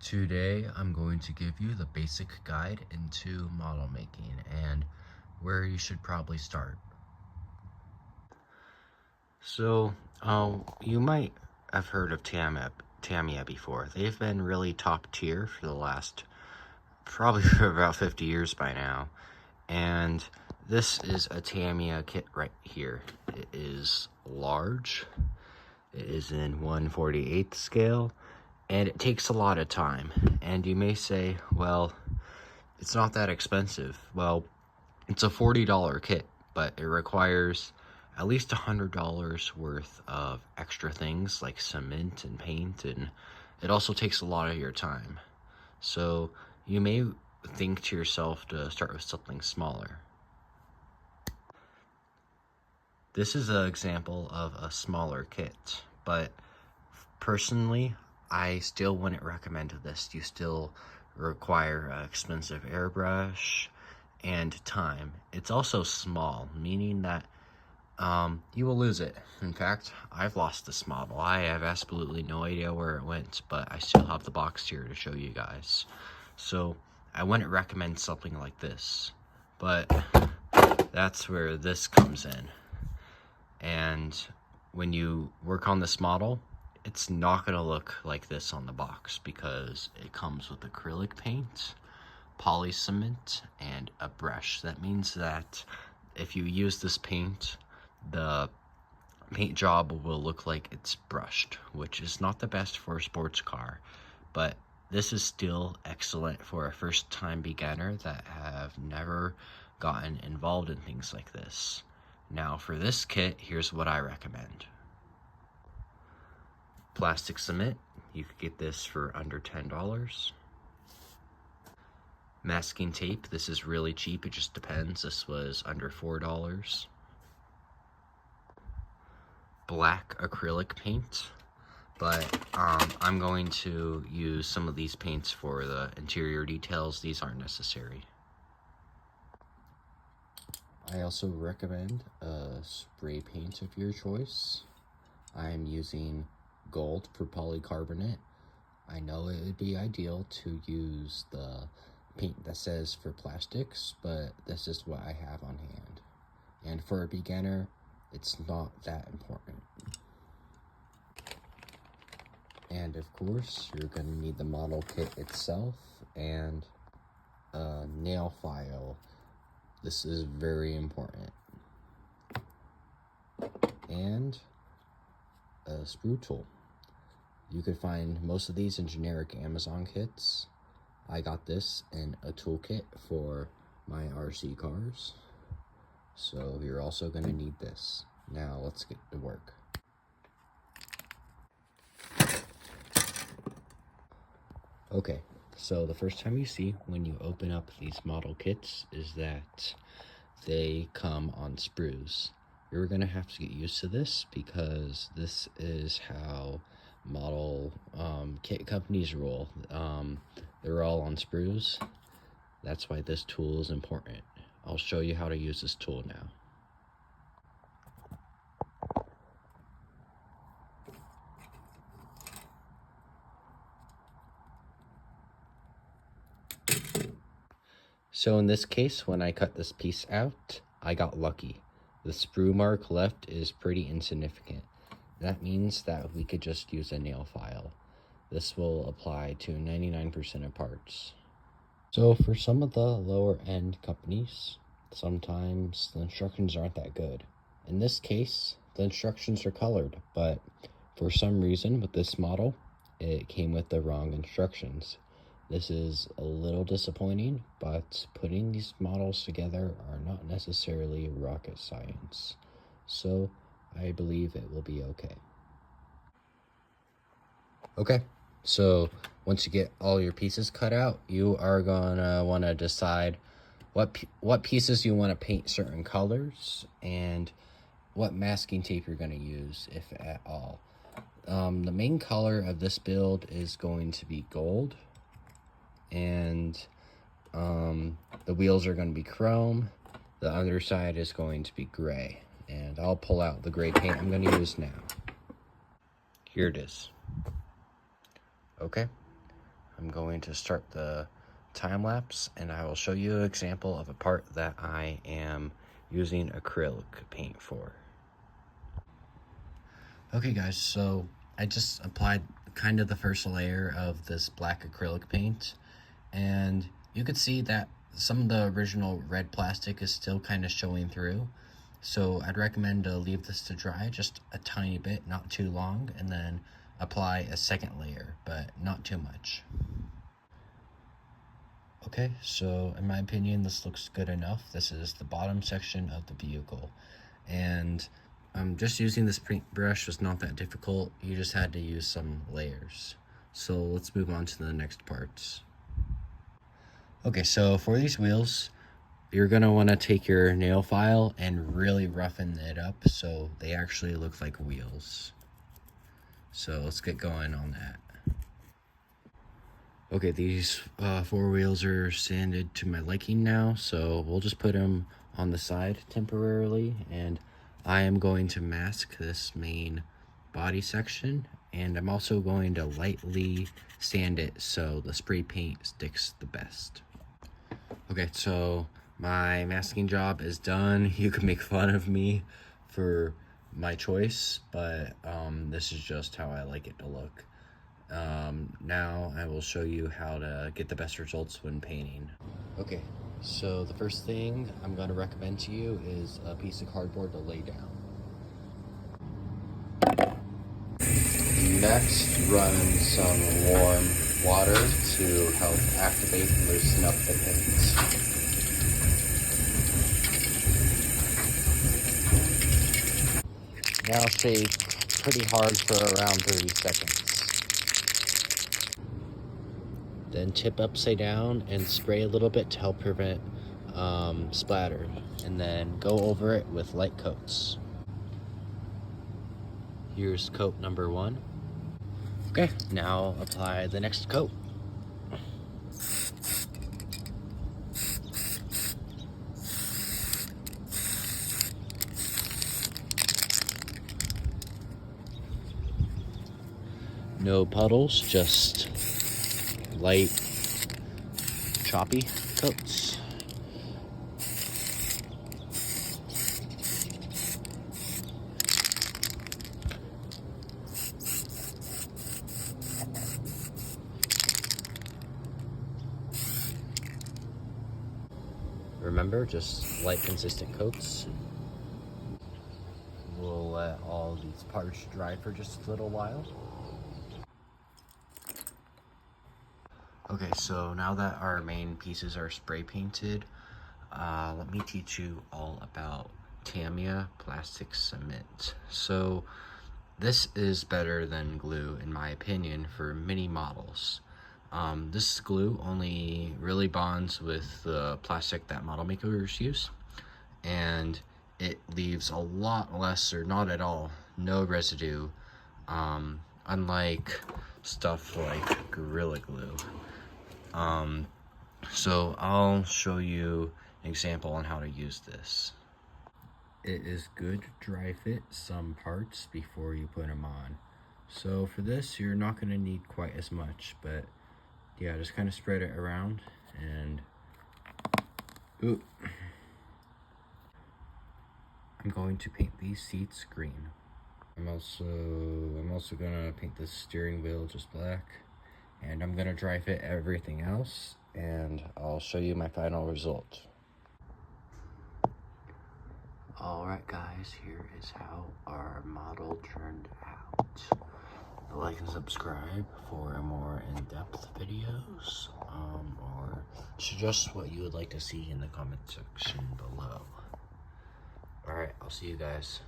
Today I'm going to give you the basic guide into model making and where you should probably start. So, you might have heard of Tamiya before. They've been really top tier for the last, probably for about 50 years by now. And this is a Tamiya kit right here. It is large. It is in 1/48 scale. And it takes a lot of time. And you may say, well, it's not that expensive. Well, it's a $40 kit, but it requires at least $100 worth of extra things like cement and paint, and it also takes a lot of your time. So you may think to yourself to start with something smaller. This is an example of a smaller kit, but personally, I still wouldn't recommend this. You still require an expensive airbrush and time. It's also small, meaning that you will lose it. In fact, I've lost this model. I have absolutely no idea where it went, but I still have the box here to show you guys. So I wouldn't recommend something like this, but that's where this comes in. And when you work on this model, it's not going to look like this on the box because it comes with acrylic paint, poly cement, and a brush. That means that if you use this paint, the paint job will look like it's brushed, which is not the best for a sports car, but this is still excellent for a first-time beginner that have never gotten involved in things like this. Now for this kit, here's what I recommend. Plastic cement, you could get this for under $10. Masking tape, this is really cheap, it just depends. This was under $4. Black acrylic paint, but I'm going to use some of these paints for the interior details. These aren't necessary. I also recommend a spray paint of your choice. I'm using gold for polycarbonate. I know it would be ideal to use the paint that says for plastics, but this is what I have on hand. And for a beginner, it's not that important. And of course, you're going to need the model kit itself and a nail file. This is very important. And a sprue tool. You could find most of these in generic Amazon kits. I got this in a toolkit for my RC cars. So you're also going to need this. Now let's get to work. Okay, so the first time you see when you open up these model kits is that they come on sprues. You're going to have to get used to this because this is how model kit companies roll. They're all on sprues. That's why this tool is important. I'll show you how to use this tool now. So in this case, when I cut this piece out, I got lucky. The sprue mark left is pretty insignificant. That means that we could just use a nail file. This will apply to 99% of parts. So for some of the lower end companies, sometimes the instructions aren't that good. In this case, the instructions are colored, but for some reason with this model, it came with the wrong instructions. This is a little disappointing, but putting these models together are not necessarily rocket science. So I believe it will be okay. Okay, so once you get all your pieces cut out, you are gonna wanna decide what pieces you wanna paint certain colors and what masking tape you're gonna use, if at all. The main color of this build is going to be gold, and the wheels are going to be chrome. The underside is going to be gray, and I'll pull out the gray paint I'm going to use now. Here it is. Okay, I'm going to start the time lapse, and I will show you an example of a part that I am using acrylic paint for. Okay guys, so I just applied kind of the first layer of this black acrylic paint, and you could see that some of the original red plastic is still kind of showing through. So I'd recommend to leave this to dry just a tiny bit, not too long, and then apply a second layer, but not too much. Okay, so in my opinion, this looks good enough. This is the bottom section of the vehicle, and just using this paintbrush was not that difficult. You just had to use some layers. So let's move on to the next parts. Okay, so for these wheels, you're gonna wanna take your nail file and really roughen it up so they actually look like wheels. So let's get going on that. Okay, these 4 wheels are sanded to my liking now, so we'll just put them on the side temporarily, and I am going to mask this main body section, and I'm also going to lightly sand it so the spray paint sticks the best. Okay, so my masking job is done. You can make fun of me for my choice, but this is just how I like it to look. Now I will show you how to get the best results when painting. Okay, so the first thing I'm going to recommend to you is a piece of cardboard to lay down. Next, run some warm water to help activate and loosen up the paint. Now shake pretty hard for around 30 seconds. Then tip upside down and spray a little bit to help prevent splatter, and then go over it with light coats. Here's coat number 1. Okay, now apply the next coat. No puddles, just light, choppy coats. Remember, just light, consistent coats. We'll let all these parts dry for just a little while. Okay, so now that our main pieces are spray painted, let me teach you all about Tamiya plastic cement. So this is better than glue in my opinion for many models. This glue only really bonds with the plastic that model makers use, and it leaves a lot less or not at all, no residue, unlike stuff like Gorilla Glue. So I'll show you an example on how to use this. It is good to dry fit some parts before you put them on. So for this, you're not going to need quite as much, but yeah, just kind of spread it around and I'm going to paint these seats green. I'm also gonna paint the steering wheel just black, and I'm gonna dry fit everything else, and I'll show you my final result. Alright guys, here is how our model turned out. Like and subscribe for more in-depth videos, or suggest what you would like to see in the comment section below. Alright, I'll see you guys.